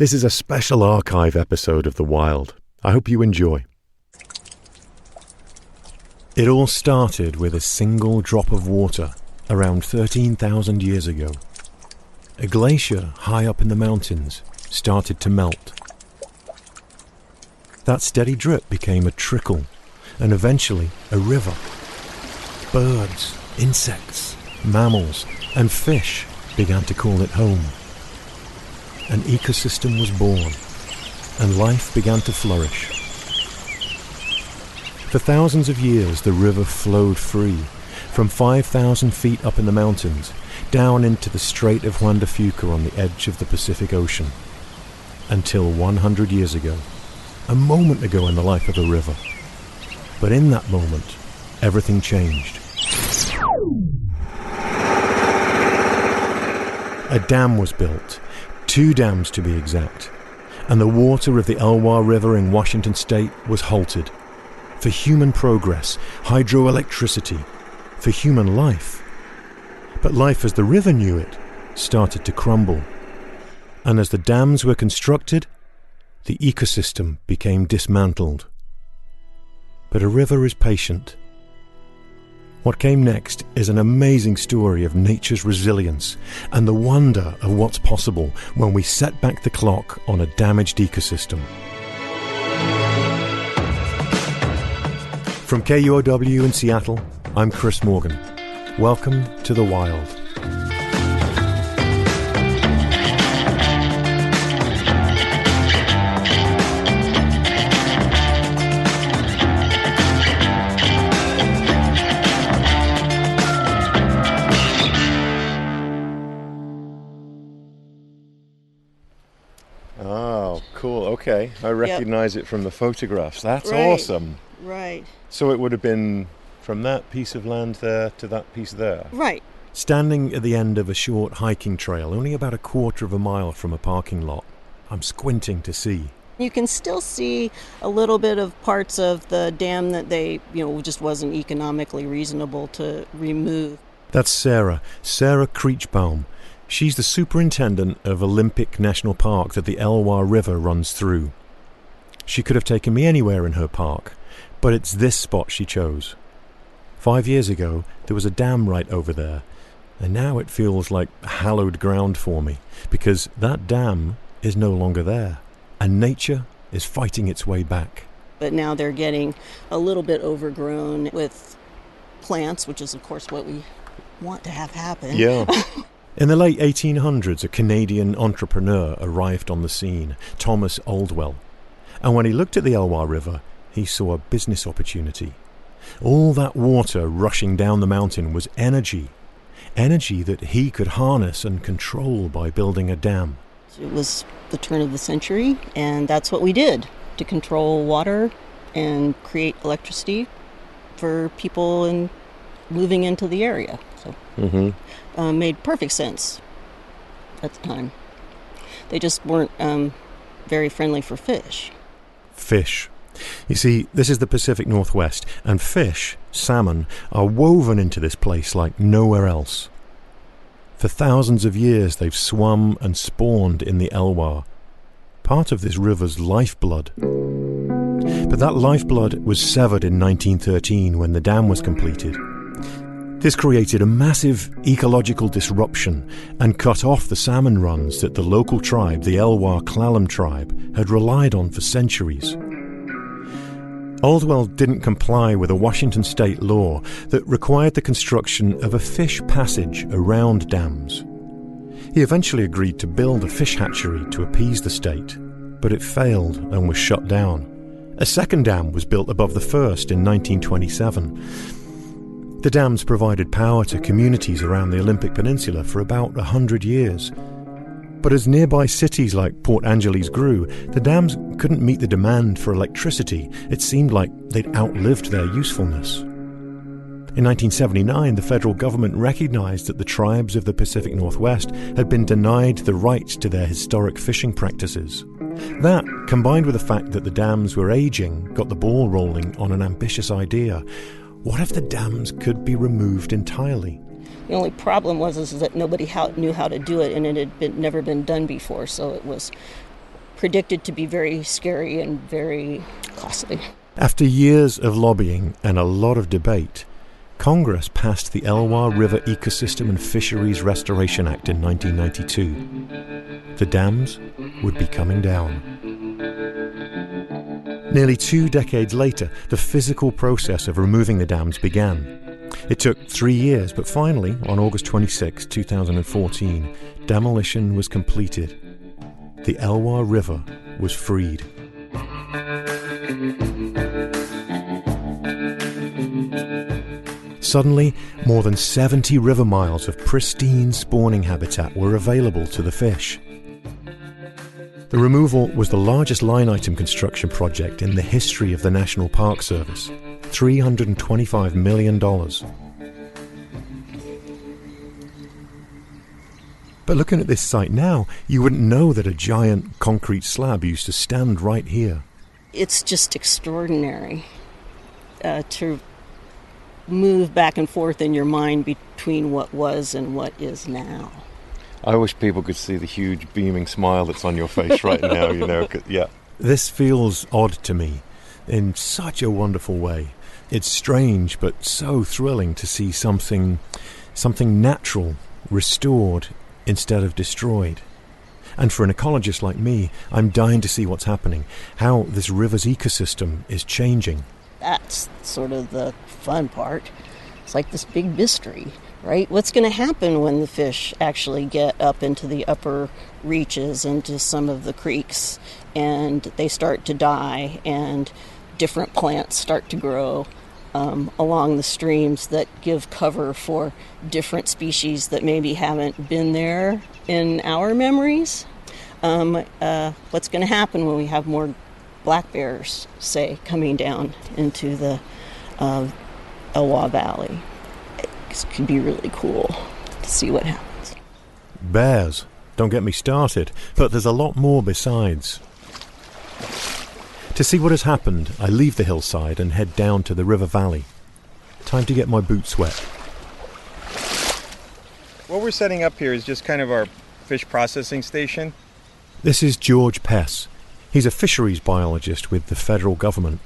This is a special archive episode of The Wild. I hope you enjoy. It all started with a single drop of water around 13,000 years ago. A glacier high up in the mountains started to melt. That steady drip became a trickle and eventually a river. Birds, insects, mammals and fish began to call it home. An ecosystem was born, and life began to flourish. For thousands of years, the river flowed free, from 5,000 feet up in the mountains, down into the Strait of Juan on the edge of the Pacific Ocean. Until 100 years ago, a moment ago in the life of the river. But in that moment, everything changed. A dam was built. 2 dams to be exact, and the water of the Elwha River in Washington state was halted. For human progress, hydroelectricity, for human life. But life as the river knew it started to crumble. And as the dams were constructed, the ecosystem became dismantled. But a river is patient. What came next is an amazing story of nature's resilience and the wonder of what's possible when we set back the clock on a damaged ecosystem. From KUOW in Seattle, I'm Chris Morgan. Welcome to The Wild. Cool, okay. I recognize it from the photographs. That's right. Awesome. Right. So it would have been from that piece of land there to that piece there? Right. Standing at the end of a short hiking trail, only about a quarter of a mile from a parking lot, I'm squinting to see. You can still see a little bit of parts of the dam that they, just wasn't economically reasonable to remove. That's Sarah Creechbaum. She's the superintendent of Olympic National Park that the Elwha River runs through. She could have taken me anywhere in her park, but it's this spot she chose. 5 years ago, there was a dam right over there, and now it feels like hallowed ground for me, because that dam is no longer there, and nature is fighting its way back. But now they're getting a little bit overgrown with plants, which is, of course, what we want to have happen. Yeah. In the late 1800s, a Canadian entrepreneur arrived on the scene, Thomas Oldwell. And when he looked at the Elwha River, he saw a business opportunity. All that water rushing down the mountain was energy that he could harness and control by building a dam. It was the turn of the century, and that's what we did to control water and create electricity for people and moving into the area. So. Made perfect sense at the time. They just weren't very friendly for fish. Fish. You see, this is the Pacific Northwest, and fish, salmon, are woven into this place like nowhere else. For thousands of years they've swum and spawned in the Elwha, part of this river's lifeblood. But that lifeblood was severed in 1913 when the dam was completed. This created a massive ecological disruption and cut off the salmon runs that the local tribe, the Elwha Klallam Tribe, had relied on for centuries. Oldwell didn't comply with a Washington state law that required the construction of a fish passage around dams. He eventually agreed to build a fish hatchery to appease the state, but it failed and was shut down. A second dam was built above the first in 1927. The dams provided power to communities around the Olympic Peninsula for about 100 years. But as nearby cities like Port Angeles grew, the dams couldn't meet the demand for electricity. It seemed like they'd outlived their usefulness. In 1979, the federal government recognized that the tribes of the Pacific Northwest had been denied the right to their historic fishing practices. That, combined with the fact that the dams were aging, got the ball rolling on an ambitious idea. What if the dams could be removed entirely? The only problem was that nobody knew how to do it, and it had never been done before, so it was predicted to be very scary and very costly. After years of lobbying and a lot of debate, Congress passed the Elwha River Ecosystem and Fisheries Restoration Act in 1992. The dams would be coming down. Nearly 2 decades later, the physical process of removing the dams began. It took 3 years, but finally, on August 26, 2014, demolition was completed. The Elwha River was freed. Suddenly, more than 70 river miles of pristine spawning habitat were available to the fish. The removal was the largest line-item construction project in the history of the National Park Service, $325 million. But looking at this site now, you wouldn't know that a giant concrete slab used to stand right here. It's just extraordinary to move back and forth in your mind between what was and what is now. I wish people could see the huge beaming smile that's on your face right now, yeah. This feels odd to me in such a wonderful way. It's strange but so thrilling to see something natural restored instead of destroyed. And for an ecologist like me, I'm dying to see what's happening, how this river's ecosystem is changing. That's sort of the fun part. It's like this big mystery, right? What's going to happen when the fish actually get up into the upper reaches, into some of the creeks, and they start to die, and different plants start to grow along the streams that give cover for different species that maybe haven't been there in our memories? What's going to happen when we have more black bears, say, coming down into the Elwha Valley? It could be really cool to see what happens. Bears, don't get me started, but there's a lot more besides. To see what has happened, I leave the hillside and head down to the river valley. Time to get my boots wet. What we're setting up here is just kind of our fish processing station. This is George Pess. He's a fisheries biologist with the federal government.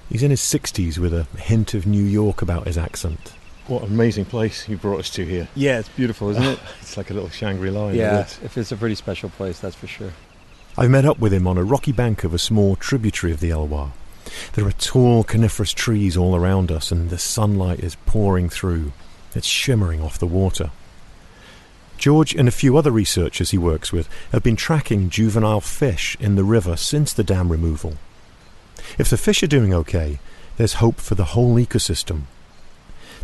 He's in his 60s with a hint of New York about his accent. What an amazing place you brought us to here. Yeah, it's beautiful, isn't it? It's like a little Shangri-La. Yeah, it's a pretty special place, that's for sure. I've met up with him on a rocky bank of a small tributary of the Elwha. There are tall coniferous trees all around us, and the sunlight is pouring through. It's shimmering off the water. George and a few other researchers he works with have been tracking juvenile fish in the river since the dam removal. If the fish are doing okay, there's hope for the whole ecosystem.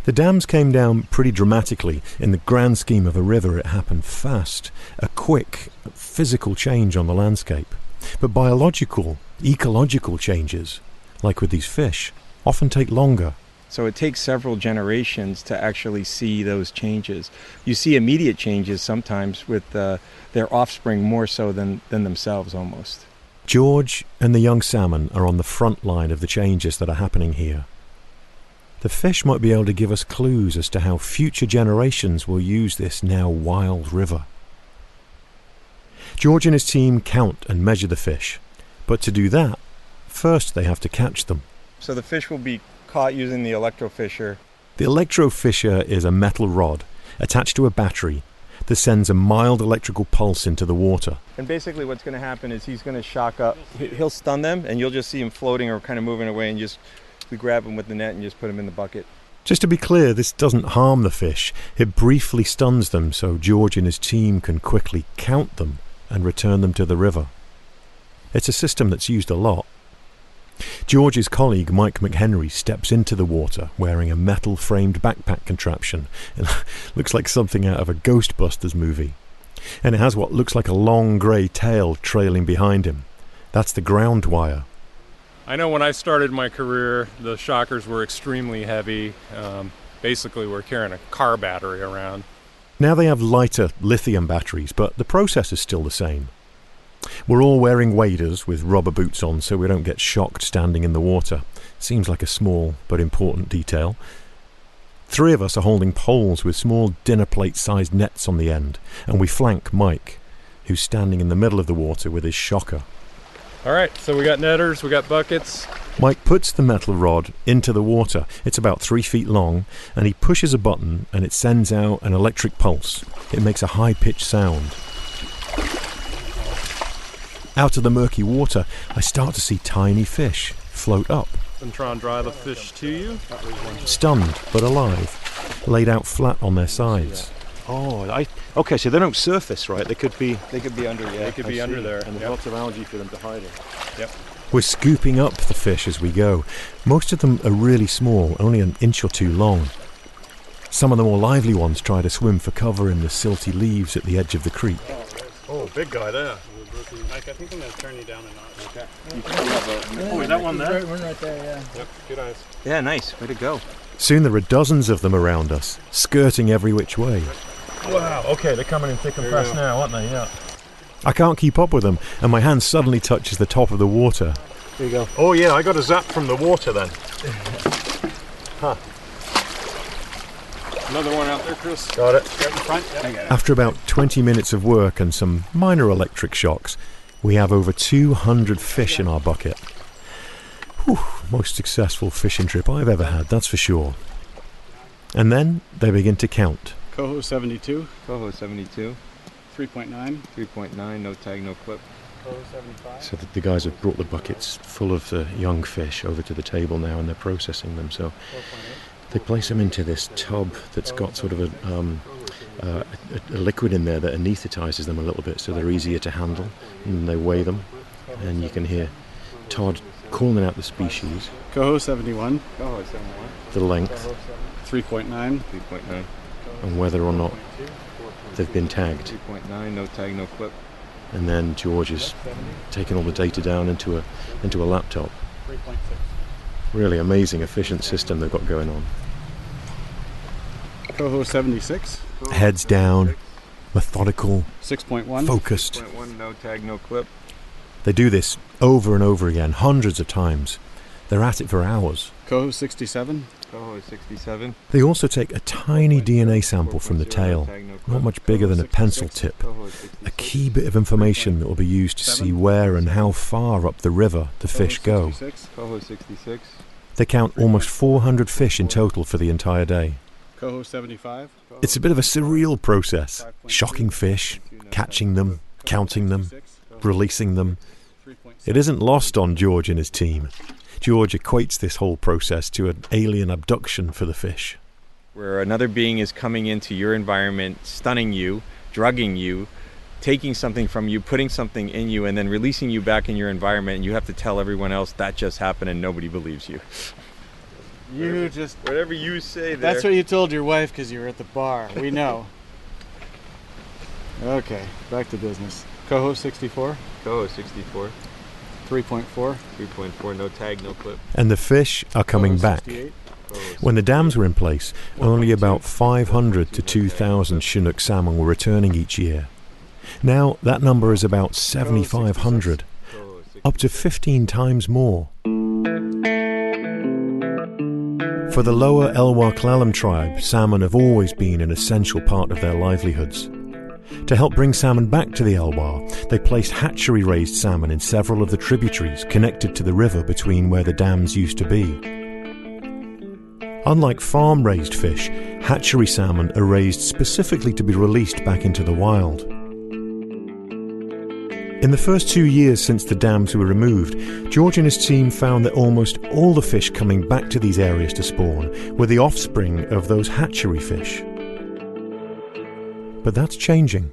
The dams came down pretty dramatically. In the grand scheme of a river, it happened fast, a quick, physical change on the landscape. But biological, ecological changes, like with these fish, often take longer. So it takes several generations to actually see those changes. You see immediate changes sometimes with their offspring more so than themselves almost. George and the young salmon are on the front line of the changes that are happening here. The fish might be able to give us clues as to how future generations will use this now wild river. George and his team count and measure the fish, but to do that, first they have to catch them. So the fish will be caught using the electrofisher. The electrofisher is a metal rod attached to a battery that sends a mild electrical pulse into the water. And basically what's going to happen is he's going to shock up. He'll stun them, and you'll just see him floating or kind of moving away, and we grab him with the net and just put him in the bucket. Just to be clear, this doesn't harm the fish. It briefly stuns them so George and his team can quickly count them and return them to the river. It's a system that's used a lot. George's colleague Mike McHenry steps into the water wearing a metal-framed backpack contraption. It looks like something out of a Ghostbusters movie. And it has what looks like a long grey tail trailing behind him. That's the ground wire. I know when I started my career, the shockers were extremely heavy. Basically, we're carrying a car battery around. Now they have lighter lithium batteries, but the process is still the same. We're all wearing waders with rubber boots on so we don't get shocked standing in the water. Seems like a small but important detail. 3 of us are holding poles with small dinner plate-sized nets on the end, and we flank Mike, who's standing in the middle of the water with his shocker. All right, so we got netters, we got buckets. Mike puts the metal rod into the water. It's about 3 feet long, and he pushes a button and it sends out an electric pulse. It makes a high-pitched sound. Out of the murky water, I start to see tiny fish float up. And try and dry the fish to you. Stunned but alive, laid out flat on their sides. Okay, so they don't surface, right? They could be under, yeah. They could be under there. And there's lots of algae for them to hide in. Yep. We're scooping up the fish as we go. Most of them are really small, only an inch or two long. Some of the more lively ones try to swim for cover in the silty leaves at the edge of the creek. Oh, big guy there. Mike, I think I'm going to turn you down a notch. Okay. Oh, is that one there? One right there, yeah. Yep, good eyes. Yeah, nice. Way to go. Soon there are dozens of them around us, skirting every which way. Wow, okay, they're coming in thick and fast now, aren't they? Yeah. I can't keep up with them, and my hand suddenly touches the top of the water. There you go. Oh yeah, I got a zap from the water then. Huh. Another one out there, Chris. Got it. Right in front, yeah. After about 20 minutes of work and some minor electric shocks, we have over 200 fish in our bucket. Whew, most successful fishing trip I've ever had, that's for sure. And then they begin to count. Coho 72. Coho 72. 3.9. 3.9, no tag, no clip. Coho 75. So the guys have brought the buckets full of the young fish over to the table now, and they're processing them. So 4.8. they place them into this tub that's got sort of a liquid in there that anaesthetizes them a little bit, so they're easier to handle. And they weigh them, and you can hear Todd calling out the species, Coho 71. Coho 71. the length, 3.9. 3.9. and whether or not they've been tagged. 3.9, no tag, no clip. And then George is taking all the data down into a laptop. 3.6. Really amazing, efficient system they've got going on. Coho 76. Heads down, methodical, 6.1. focused. 6.1, no tag, no clip. They do this over and over again, hundreds of times. They're at it for hours. Coho 67. Coho 67. They also take a tiny DNA sample from the tail, not much bigger than a pencil tip. A key bit of information that will be used to see where and how far up the river the fish go. Coho 66. They count almost 400 fish in total for the entire day. Coho 75. It's a bit of a surreal process. Shocking fish, catching them, counting them, releasing them. It isn't lost on George and his team. George equates this whole process to an alien abduction for the fish. Where another being is coming into your environment, stunning you, drugging you, taking something from you, putting something in you, and then releasing you back in your environment, and you have to tell everyone else that just happened and nobody believes you. You just... Whatever you say there. That's what you told your wife because you were at the bar. We know. Okay, back to business. Coho 64. Coho 64. 3.4. 3.4, no tag, no clip. And the fish are coming Coho back. 68. When the dams were in place, only about 500 to 2,000 Chinook salmon were returning each year. Now that number is about 7,500, up to 15 times more. For the Lower Elwha Klallam Tribe, salmon have always been an essential part of their livelihoods. To help bring salmon back to the Elwha, they placed hatchery-raised salmon in several of the tributaries connected to the river between where the dams used to be. Unlike farm-raised fish, hatchery salmon are raised specifically to be released back into the wild. In the first 2 years since the dams were removed, George and his team found that almost all the fish coming back to these areas to spawn were the offspring of those hatchery fish. But that's changing.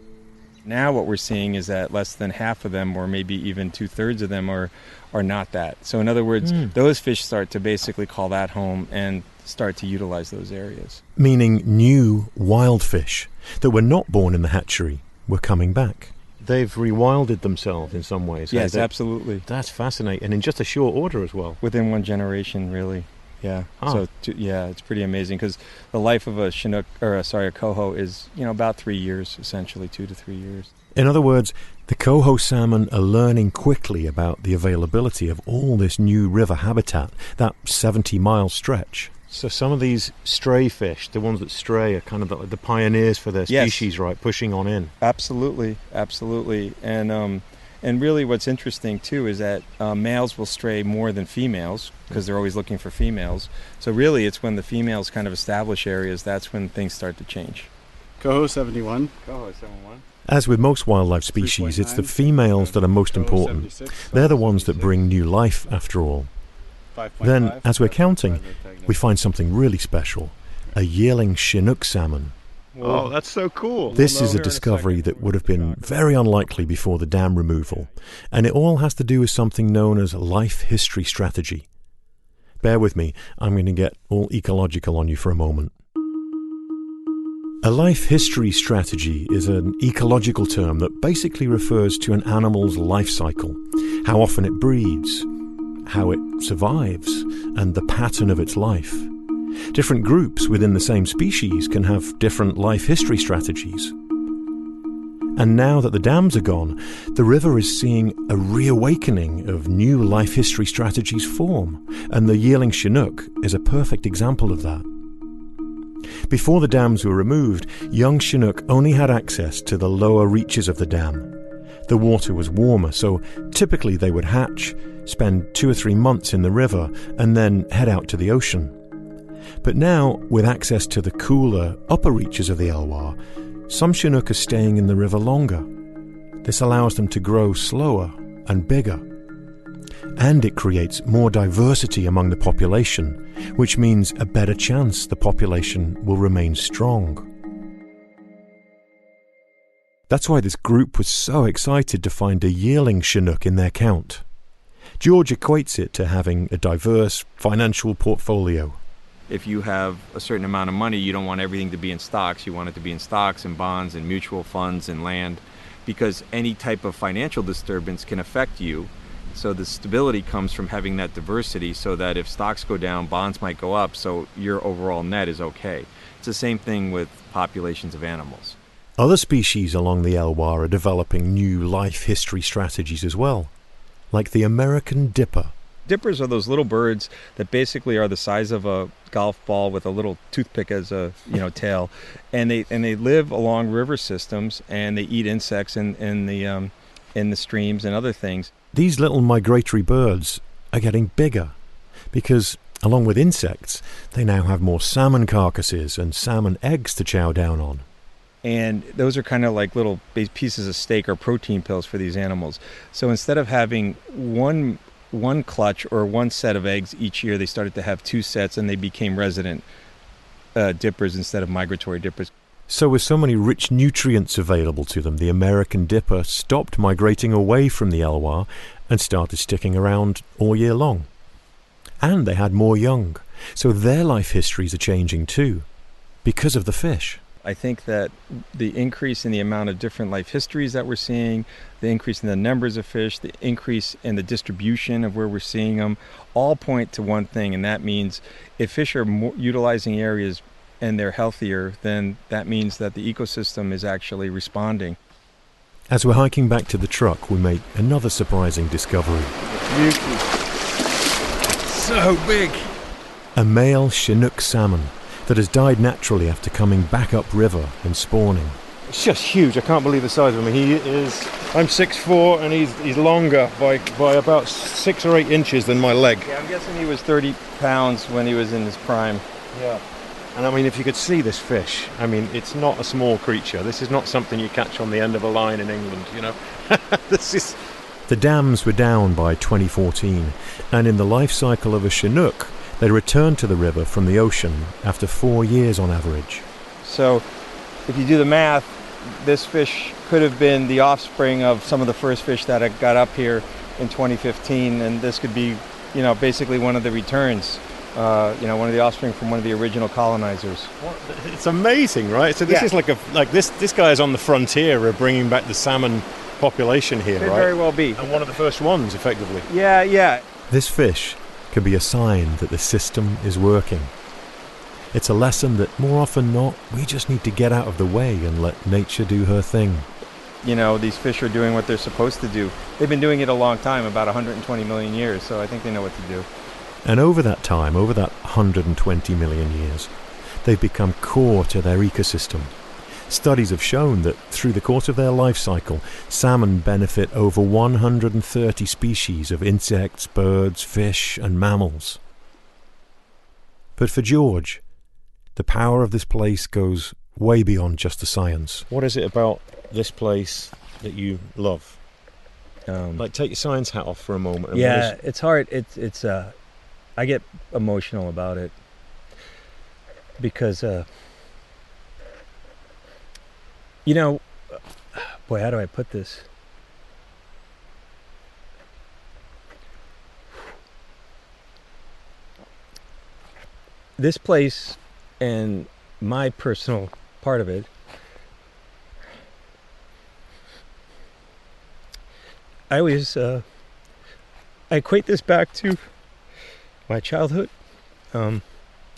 Now what we're seeing is that less than half of them, or maybe even 2/3 of them, are not that. So in other words, those fish start to basically call that home and start to utilize those areas. Meaning new wild fish that were not born in the hatchery were coming back. They've rewilded themselves in some ways. Yes, absolutely. That's fascinating, and in just a short order as well. Within one generation, really. Yeah. So it's pretty amazing because the life of a Chinook, a coho is about 3 years, essentially 2 to 3 years. In other words, the coho salmon are learning quickly about the availability of all this new river habitat, that 70-mile stretch. So some of these stray fish, the ones that stray, are kind of the pioneers for their species, right? Pushing on in. Absolutely, absolutely. And And really what's interesting too is that males will stray more than females because they're always looking for females. So really it's when the females kind of establish areas, that's when things start to change. Coho 71. Coho 71. As with most wildlife species, it's the females that are most important. They're the ones that bring new life, after all. Then, as we're counting, we find something really special. A yearling Chinook salmon. Oh, that's so cool. This is a discovery that would have been very unlikely before the dam removal, and it all has to do with something known as life history strategy. Bear with me, I'm going to get all ecological on you for a moment. A life history strategy is an ecological term that basically refers to an animal's life cycle, how often it breeds, how it survives, and the pattern of its life. Different groups within the same species can have different life history strategies. And now that the dams are gone, the river is seeing a reawakening of new life history strategies form, and the yearling Chinook is a perfect example of that. Before the dams were removed, young Chinook only had access to the lower reaches of the dam. The water was warmer, so typically they would hatch, spend 2 or 3 months in the river, and then head out to the ocean. But now, with access to the cooler, upper reaches of the Elwha, some Chinook are staying in the river longer. This allows them to grow slower and bigger. And it creates more diversity among the population, which means a better chance the population will remain strong. That's why this group was so excited to find a yearling Chinook in their count. George equates it to having a diverse financial portfolio. If you have a certain amount of money, you don't want everything to be in stocks. You want it to be in stocks and bonds and mutual funds and land, because any type of financial disturbance can affect you. So the stability comes from having that diversity, so that if stocks go down, bonds might go up, so your overall net is okay. It's the same thing with populations of animals. Other species along the Elwha are developing new life history strategies as well, like the American dipper. Dippers are those little birds that basically are the size of a golf ball with a little toothpick as a tail, and they live along river systems, and they eat insects in the streams and other things. These little migratory birds are getting bigger because, along with insects, they now have more salmon carcasses and salmon eggs to chow down on. And those are kind of like little pieces of steak or protein pills for these animals. So instead of having one clutch or one set of eggs each year, they started to have 2 sets, and they became resident dippers instead of migratory dippers. So with so many rich nutrients available to them, the American dipper stopped migrating away from the Elwha and started sticking around all year long. And they had more young, so their life histories are changing too, because of the fish. I think that the increase in the amount of different life histories that we're seeing, the increase in the numbers of fish, the increase in the distribution of where we're seeing them, all point to one thing, and that means if fish are utilizing areas and they're healthier, then that means that the ecosystem is actually responding. As we're hiking back to the truck, we make another surprising discovery. So big! A male Chinook salmon that has died naturally after coming back upriver and spawning. It's just huge. I can't believe the size of him. I'm 6'4", and he's longer by about 6 or 8 inches than my leg. Yeah, I'm guessing he was 30 pounds when he was in his prime. Yeah. And I mean, if you could see this fish, I mean, it's not a small creature. This is not something you catch on the end of a line in England, The dams were down by 2014, and in the life cycle of a Chinook, they returned to the river from the ocean after 4 years on average. So if you do the math, this fish could have been the offspring of some of the first fish that got up here in 2015, and this could be, basically one of the returns. One of the offspring from one of the original colonizers. It's amazing, right? So this is like this guy is on the frontier of bringing back the salmon population here, Could right? very well be. And one of the first ones, effectively. Yeah. This fish can be a sign that the system is working. It's a lesson that more often than not, we just need to get out of the way and let nature do her thing. These fish are doing what they're supposed to do. They've been doing it a long time, about 120 million years, so I think they know what to do. And over that time, over that 120 million years, they've become core to their ecosystem. Studies have shown that through the course of their life cycle, salmon benefit over 130 species of insects, birds, fish and mammals. But for George, the power of this place goes way beyond just the science. What is it about this place that you love? Like, take your science hat off for a moment. Yeah, it's hard. It's I get emotional about it because, you know, boy, how do I put this? This place and my personal part of it, I always I equate this back to my childhood. I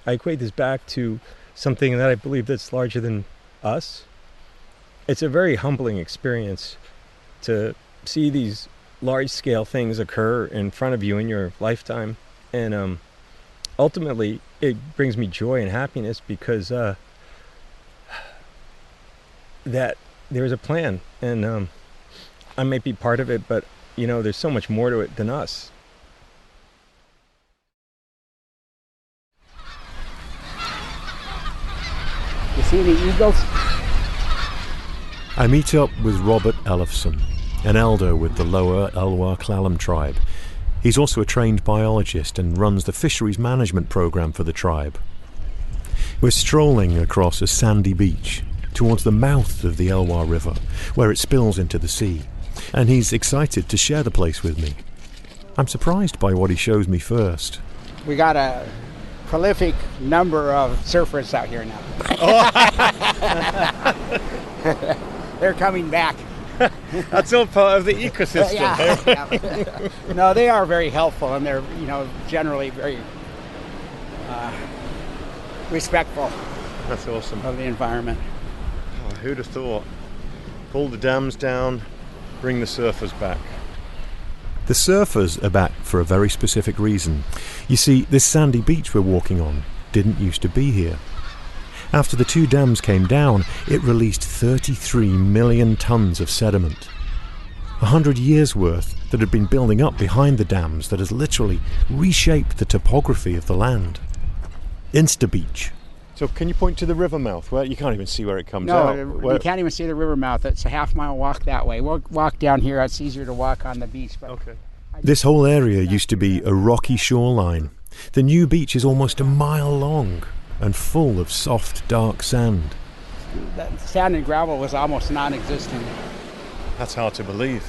equate this back to something that I believe that's larger than us. It's a very humbling experience to see these large-scale things occur in front of you in your lifetime, and ultimately it brings me joy and happiness because that there's a plan, and I might be part of it, but you know, there's so much more to it than us. You see the eagles? I meet up with Robert Ellefson, an elder with the Lower Elwha Klallam Tribe. He's also a trained biologist and runs the fisheries management program for the tribe. We're strolling across a sandy beach towards the mouth of the Elwha River, where it spills into the sea, and he's excited to share the place with me. I'm surprised by what he shows me first. We got a prolific number of surfers out here now. They're coming back. That's all part of the ecosystem. Yeah. No, they are very helpful, and they're, you know, generally very respectful. That's awesome. Of the environment. Oh, who'd have thought? Pull the dams down, bring the surfers back. The surfers are back for a very specific reason. You see, this sandy beach we're walking on didn't used to be here. After the two dams came down, it released 33 million tons of sediment. 100 years' worth that had been building up behind the dams that has literally reshaped the topography of the land. Insta-beach. So can you point to the river mouth? Well, you can't even see where it comes out. No, you can't even see the river mouth. It's a half-mile walk that way. We'll walk down here. It's easier to walk on the beach. But okay. This whole area used to be a rocky shoreline. The new beach is almost a mile long and full of soft, dark sand. The sand and gravel was almost non-existent. That's hard to believe.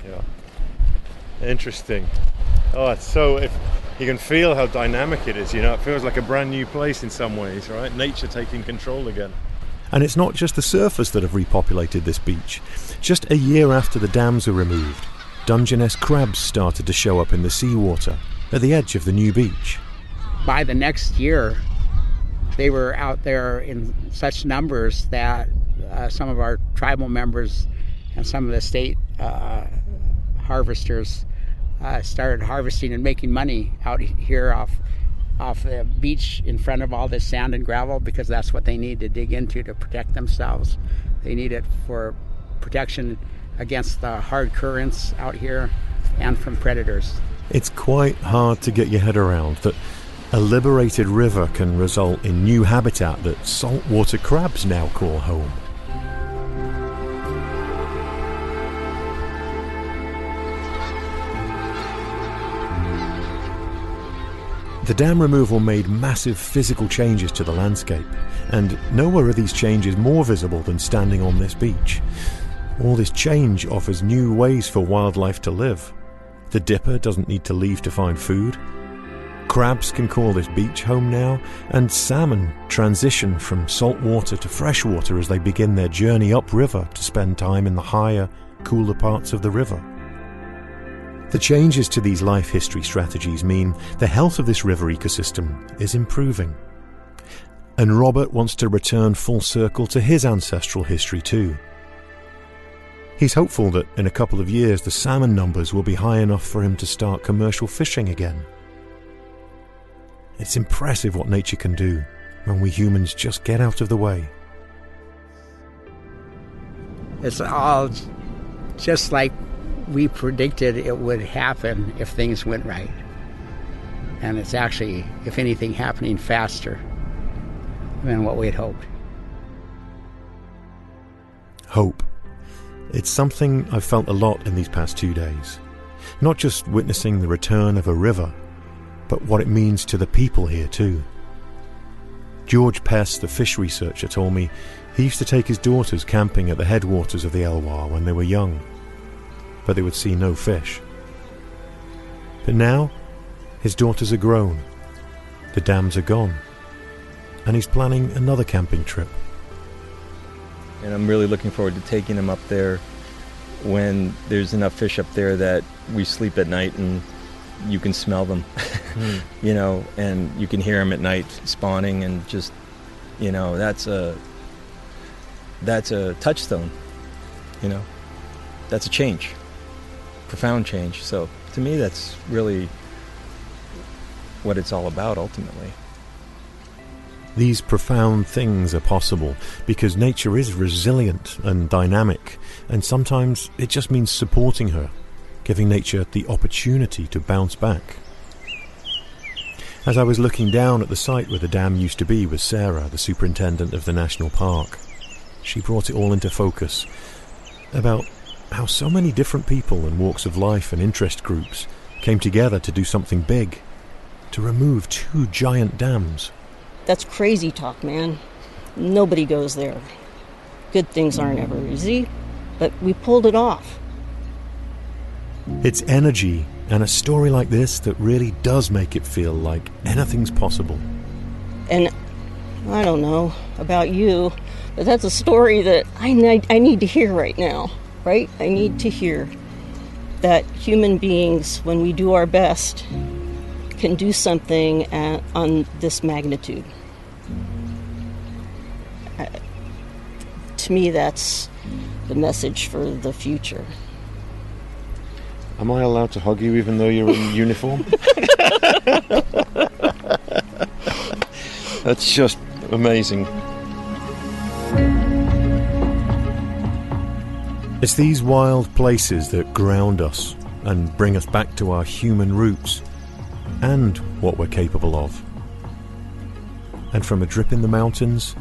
Yeah. Interesting. Oh, it's so, if you can feel how dynamic it is, you know, it feels like a brand new place in some ways, right? Nature taking control again. And it's not just the surfers that have repopulated this beach. Just a year after the dams were removed, Dungeness crabs started to show up in the seawater at the edge of the new beach. By the next year, they were out there in such numbers that some of our tribal members and some of the state harvesters started harvesting and making money out here off the beach in front of all this sand and gravel, because that's what they need to dig into to protect themselves. They need it for protection against the hard currents out here and from predators. It's quite hard to get your head around that a liberated river can result in new habitat that saltwater crabs now call home. The dam removal made massive physical changes to the landscape, and nowhere are these changes more visible than standing on this beach. All this change offers new ways for wildlife to live. The dipper doesn't need to leave to find food. Crabs can call this beach home now, and salmon transition from saltwater to freshwater as they begin their journey upriver to spend time in the higher, cooler parts of the river. The changes to these life history strategies mean the health of this river ecosystem is improving. And Robert wants to return full circle to his ancestral history too. He's hopeful that in a couple of years the salmon numbers will be high enough for him to start commercial fishing again. It's impressive what nature can do when we humans just get out of the way. It's all just like we predicted it would happen if things went right. And it's actually, if anything, happening faster than what we had hoped. Hope. It's something I've felt a lot in these past 2 days. Not just witnessing the return of a river, but what it means to the people here too. George Pess, the fish researcher, told me he used to take his daughters camping at the headwaters of the Elwha when they were young, but they would see no fish. But now, his daughters are grown, the dams are gone, and he's planning another camping trip. And I'm really looking forward to taking them up there when there's enough fish up there that we sleep at night and you can smell them, you know, and you can hear them at night spawning, and just, you know, that's a touchstone, you know, that's a change, profound change. So to me, that's really what it's all about ultimately. These profound things are possible because nature is resilient and dynamic, and sometimes it just means supporting her, giving nature the opportunity to bounce back. As I was looking down at the site where the dam used to be with Sarah, the superintendent of the national park, she brought it all into focus about how so many different people and walks of life and interest groups came together to do something big, to remove 2 giant dams. That's crazy talk, man. Nobody goes there. Good things aren't ever easy, but we pulled it off. It's energy and a story like this that really does make it feel like anything's possible. And I don't know about you, but that's a story that I need to hear right now, right? I need to hear that human beings, when we do our best, can do something on this magnitude. To me, that's the message for the future. Am I allowed to hug you even though you're in uniform? That's just amazing. It's these wild places that ground us and bring us back to our human roots and what we're capable of. And from a drip in the mountains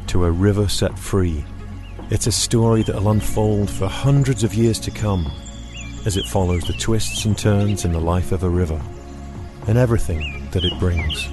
to a river set free, it's a story that'll unfold for hundreds of years to come as it follows the twists and turns in the life of a river and everything that it brings.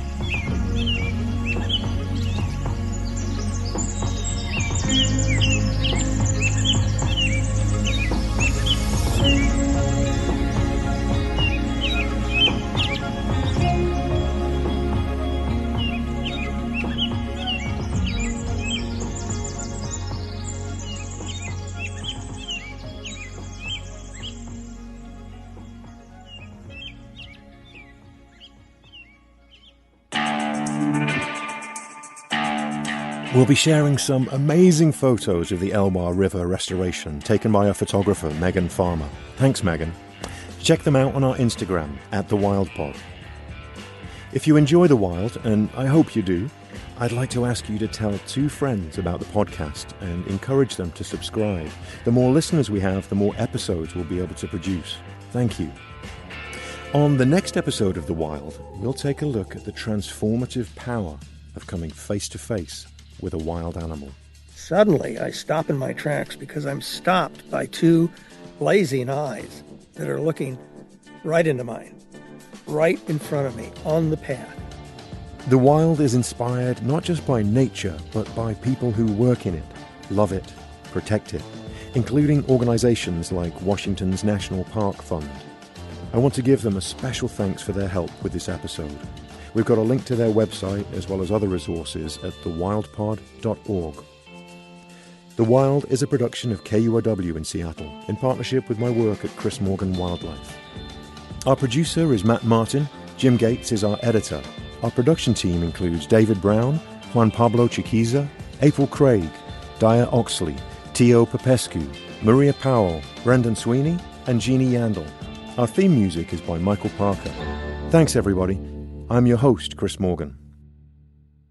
We'll be sharing some amazing photos of the Elwha River restoration taken by our photographer Megan Farmer. Thanks, Megan. Check them out on our Instagram @TheWildPod. If you enjoy The Wild, and I hope you do, I'd like to ask you to tell 2 friends about the podcast and encourage them to subscribe. The more listeners we have, the more episodes we'll be able to produce. Thank you. On the next episode of The Wild, we'll take a look at the transformative power of coming face to face with a wild animal. Suddenly, I stop in my tracks because I'm stopped by 2 blazing eyes that are looking right into mine, right in front of me, on the path. The Wild is inspired not just by nature, but by people who work in it, love it, protect it, including organizations like Washington's National Park Fund. I want to give them a special thanks for their help with this episode. We've got a link to their website as well as other resources at thewildpod.org. The Wild is a production of KUOW in Seattle in partnership with my work at Chris Morgan Wildlife. Our producer is Matt Martin. Jim Gates is our editor. Our production team includes David Brown, Juan Pablo Chiquiza, April Craig, Daya Oxley, Tio Popescu, Maria Powell, Brendan Sweeney, and Jeannie Yandel. Our theme music is by Michael Parker. Thanks, everybody. I'm your host, Chris Morgan.